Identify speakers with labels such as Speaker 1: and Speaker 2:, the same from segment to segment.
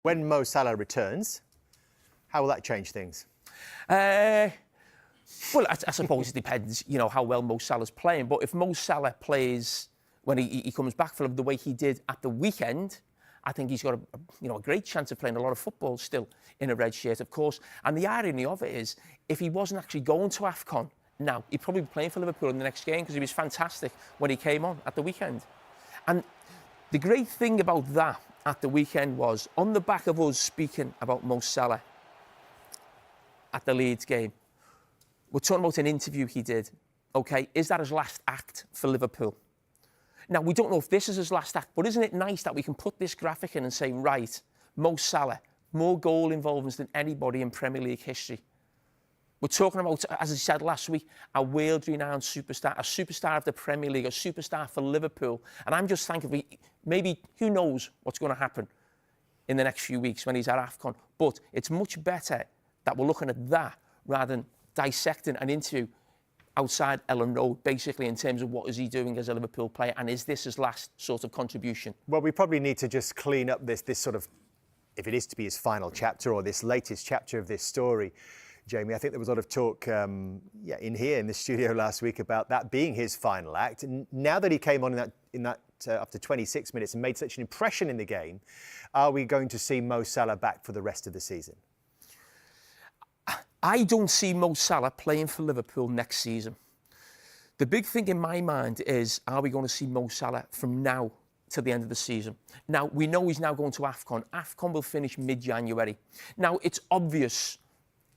Speaker 1: When Mo Salah returns, how will that change things?
Speaker 2: Well, I suppose it depends, how well Mo Salah's playing. But if Mo Salah plays when he comes back from the way he did at the weekend, I think he's got a great chance of playing a lot of football still in a red shirt, of course. And the irony of it is, if he wasn't actually going to AFCON now, he'd probably be playing for Liverpool in the next game because he was fantastic when he came on at the weekend. And the great thing about that at the weekend was, on the back of us speaking about Mo Salah at the Leeds game, we're talking about an interview he did. OK, is that his last act for Liverpool? Now, we don't know if this is his last act, but isn't it nice that we can put this graphic in and say, right, Mo Salah, more goal involvements than anybody in Premier League history. We're talking about, as I said last week, a world-renowned superstar, a superstar of the Premier League, a superstar for Liverpool. And I'm just thinking, maybe, who knows what's going to happen in the next few weeks when he's at AFCON. But it's much better that we're looking at that rather than dissecting an interview outside Ellen Road, basically, in terms of what is he doing as a Liverpool player, and is this his last sort of contribution?
Speaker 1: Well, we probably need to just clean up this sort of, if it is to be his final chapter or this latest chapter of this story. Jamie, I think there was a lot of talk in here in the studio last week about that being his final act. And now that he came on in that after 26 minutes and made such an impression in the game, are we going to see Mo Salah back for the rest of the season?
Speaker 2: I don't see Mo Salah playing for Liverpool next season. The big thing in my mind is, are we going to see Mo Salah from now to the end of the season? Now, we know he's now going to AFCON. AFCON will finish mid-January. Now, it's obvious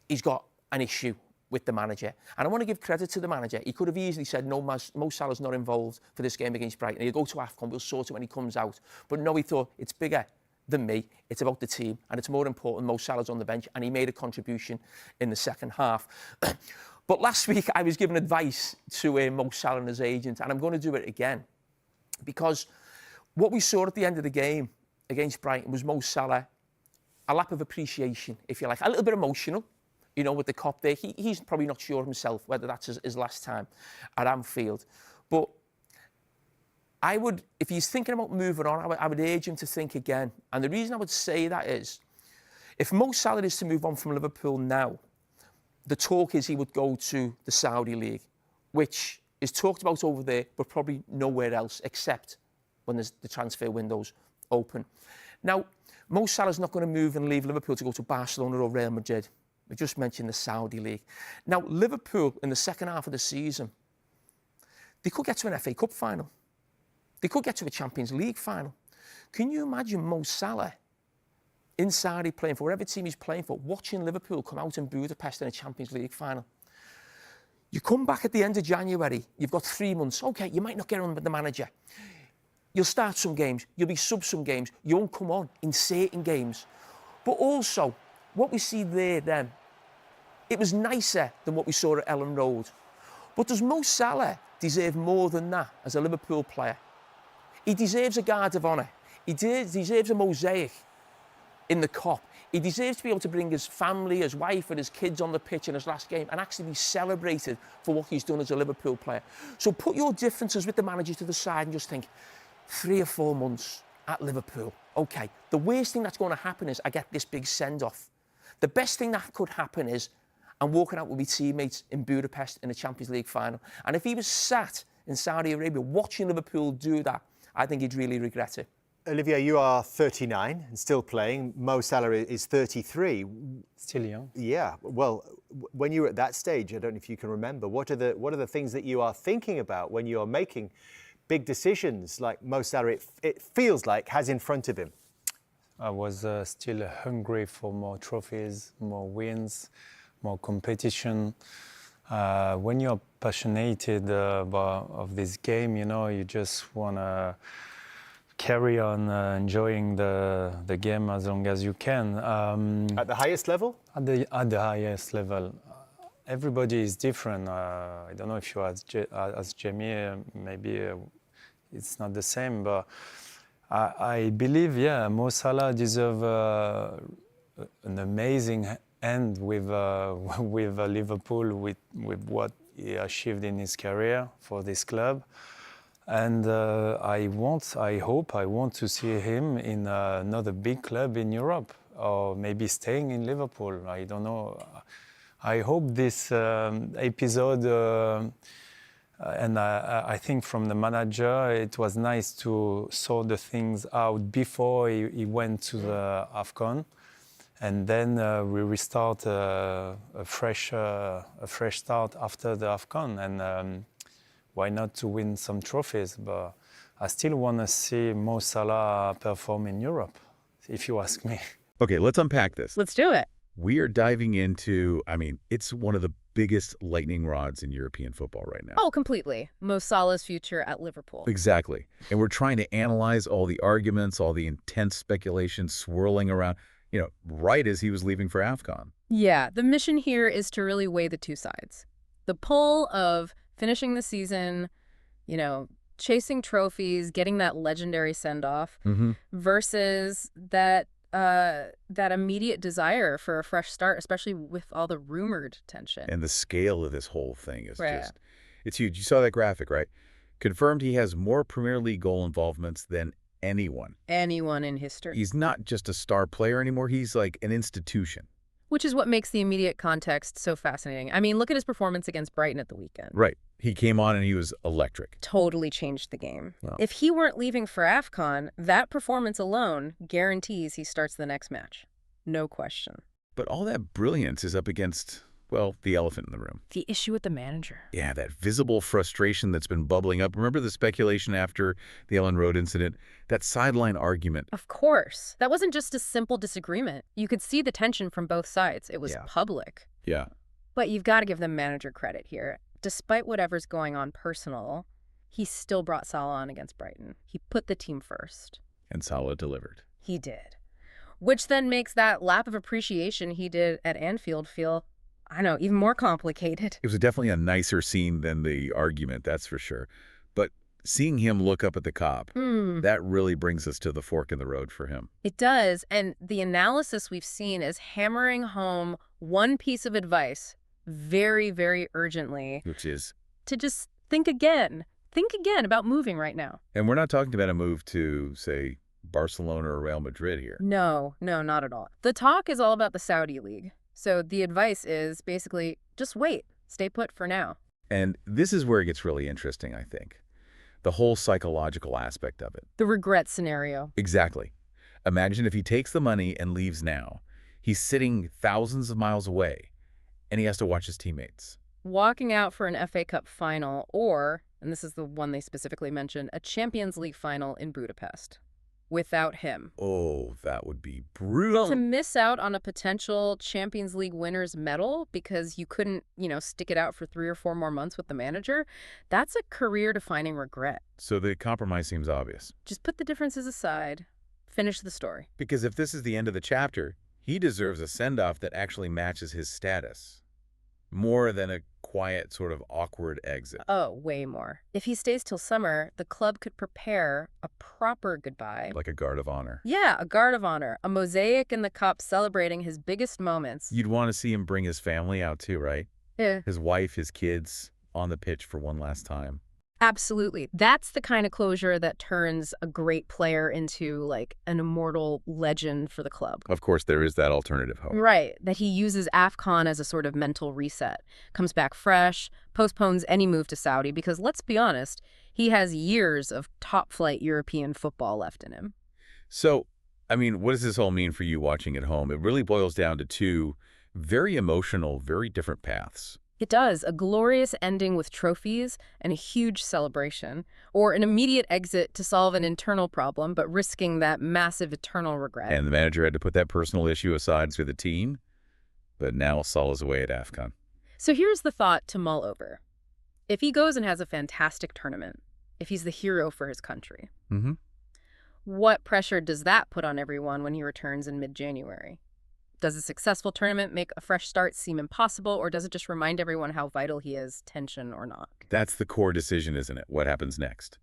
Speaker 2: he's got an issue with the manager. And I want to give credit to the manager. He could have easily said, no, Mo Salah's not involved for this game against Brighton. He'll go to AFCON, we'll sort it when he comes out. But no, he thought, it's bigger than me, it's about the team, and it's more important Mo Salah's on the bench, and he made a contribution in the second half. But last week I was giving advice to Mo Salah and his agent, and I'm going to do it again, because what we saw at the end of the game against Brighton was Mo Salah, a lap of appreciation, if you like, a little bit emotional, with the cop there. He's probably not sure himself whether that's his last time at Anfield, but if he's thinking about moving on, I would urge him to think again. And the reason I would say that is, if Mo Salah is to move on from Liverpool now, the talk is he would go to the Saudi League, which is talked about over there, but probably nowhere else, except when the transfer window's open. Now, Mo Salah's not going to move and leave Liverpool to go to Barcelona or Real Madrid. We just mentioned the Saudi League. Now, Liverpool, in the second half of the season, they could get to an FA Cup final. They could get to a Champions League final. Can you imagine Mo Salah in Saudi playing for whatever team he's playing for, watching Liverpool come out in Budapest in a Champions League final? You come back at the end of January, you've got 3 months. OK, you might not get on with the manager. You'll start some games, you'll be sub some games, you won't come on in certain games. But also, what we see there then, it was nicer than what we saw at Ellen Road. But does Mo Salah deserve more than that as a Liverpool player? He deserves a guard of honour. He deserves a mosaic in the Kop. He deserves to be able to bring his family, his wife and his kids on the pitch in his last game and actually be celebrated for what he's done as a Liverpool player. So put your differences with the manager to the side and just think, 3 or 4 months at Liverpool. OK, the worst thing that's going to happen is I get this big send-off. The best thing that could happen is I'm walking out with my teammates in Budapest in the Champions League final. And if he was sat in Saudi Arabia watching Liverpool do that, I think he'd really regret it.
Speaker 1: Olivier, you are 39 and still playing. Mo Salah is 33.
Speaker 3: Still young.
Speaker 1: Yeah. Well, when you were at that stage, I don't know if you can remember, what are the things that you are thinking about when you are making big decisions like Mo Salah, it feels like, has in front of him?
Speaker 3: I was still hungry for more trophies, more wins, more competition. When you're passionate of this game, you just want to carry on enjoying the game as long as you can.
Speaker 1: At the highest level?
Speaker 3: At the highest level. Everybody is different. I don't know if you ask Jamie, maybe it's not the same, but I believe, Mo Salah deserves an amazing end with Liverpool, with what he achieved in his career for this club. And I hope, I want to see him in another big club in Europe, or maybe staying in Liverpool. I don't know. I hope this episode, and I think from the manager, it was nice to sort the things out before he went to the AFCON. And then we restart a fresh start after the AFCON. And why not to win some trophies? But I still want to see Mo Salah perform in Europe, if you ask me.
Speaker 4: Okay, let's unpack this.
Speaker 5: Let's do it.
Speaker 4: We are diving into, it's one of the biggest lightning rods in European football right now.
Speaker 5: Oh, completely. Mo Salah's future at Liverpool.
Speaker 4: Exactly. And we're trying to analyze all the arguments, all the intense speculation swirling around, right as he was leaving for AFCON.
Speaker 5: Yeah, the mission here is to really weigh the two sides. The pull of finishing the season, chasing trophies, getting that legendary send-off, versus that immediate desire for a fresh start, especially with all the rumored tension.
Speaker 4: And the scale of this whole thing is it's huge. You saw that graphic, right? Confirmed he has more Premier League goal involvements than anyone.
Speaker 5: Anyone in history.
Speaker 4: He's not just a star player anymore. He's like an institution.
Speaker 5: Which is what makes the immediate context so fascinating. I mean, look at his performance against Brighton at the weekend.
Speaker 4: Right. He came on and he was electric.
Speaker 5: Totally changed the game.
Speaker 4: Wow.
Speaker 5: If he weren't leaving for AFCON, that performance alone guarantees he starts the next match. No question.
Speaker 4: But all that brilliance is up against, the elephant in the room.
Speaker 5: The issue with the manager.
Speaker 4: Yeah, that visible frustration that's been bubbling up. Remember the speculation after the Ellen Road incident? That sideline argument.
Speaker 5: Of course. That wasn't just a simple disagreement. You could see the tension from both sides. It was public.
Speaker 4: Yeah.
Speaker 5: But you've got to give the manager credit here. Despite whatever's going on personal, he still brought Salah on against Brighton. He put the team first.
Speaker 4: And Salah delivered.
Speaker 5: He did. Which then makes that lap of appreciation he did at Anfield feel, even more complicated.
Speaker 4: It was definitely a nicer scene than the argument, that's for sure. But seeing him look up at the cop, that really brings us to the fork in the road for him.
Speaker 5: It does. And the analysis we've seen is hammering home one piece of advice very, very urgently.
Speaker 4: Which is?
Speaker 5: To just think again. Think again about moving right now.
Speaker 4: And we're not talking about a move to, say, Barcelona or Real Madrid here.
Speaker 5: No, not at all. The talk is all about the Saudi League. So the advice is basically just wait, stay put for now.
Speaker 4: And this is where it gets really interesting, I think. The whole psychological aspect of it.
Speaker 5: The regret scenario.
Speaker 4: Exactly. Imagine if he takes the money and leaves now. He's sitting thousands of miles away, and he has to watch his teammates.
Speaker 5: Walking out for an FA Cup final or, and this is the one they specifically mentioned, a Champions League final in Budapest. Without him.
Speaker 4: Oh, that would be brutal.
Speaker 5: To miss out on a potential Champions League winner's medal because you couldn't, stick it out for 3 or 4 more months with the manager, that's a career-defining regret.
Speaker 4: So the compromise seems obvious.
Speaker 5: Just put the differences aside. Finish the story.
Speaker 4: Because if this is the end of the chapter, he deserves a send-off that actually matches his status. More than a quiet, sort of awkward exit.
Speaker 5: Oh, way more. If he stays till summer, the club could prepare a proper goodbye.
Speaker 4: Like a guard of honor.
Speaker 5: Yeah, a guard of honor. A mosaic in the cup celebrating his biggest moments.
Speaker 4: You'd want to see him bring his family out too, right?
Speaker 5: Yeah.
Speaker 4: His wife, his kids, on the pitch for one last time.
Speaker 5: Absolutely. That's the kind of closure that turns a great player into like an immortal legend for the club.
Speaker 4: Of course, there is that alternative hope.
Speaker 5: Right. That he uses AFCON as a sort of mental reset. Comes back fresh, postpones any move to Saudi because, let's be honest, he has years of top-flight European football left in him.
Speaker 4: So, what does this all mean for you watching at home? It really boils down to 2 very emotional, very different paths.
Speaker 5: It does. A glorious ending with trophies and a huge celebration, or an immediate exit to solve an internal problem, but risking that massive eternal regret.
Speaker 4: And the manager had to put that personal issue aside for the team, but now Salah's away at AFCON.
Speaker 5: So here's the thought to mull over. If he goes and has a fantastic tournament, if he's the hero for his country, what pressure does that put on everyone when he returns in mid-January? Does a successful tournament make a fresh start seem impossible, or does it just remind everyone how vital he is, tension or not?
Speaker 4: That's the core decision, isn't it? What happens next?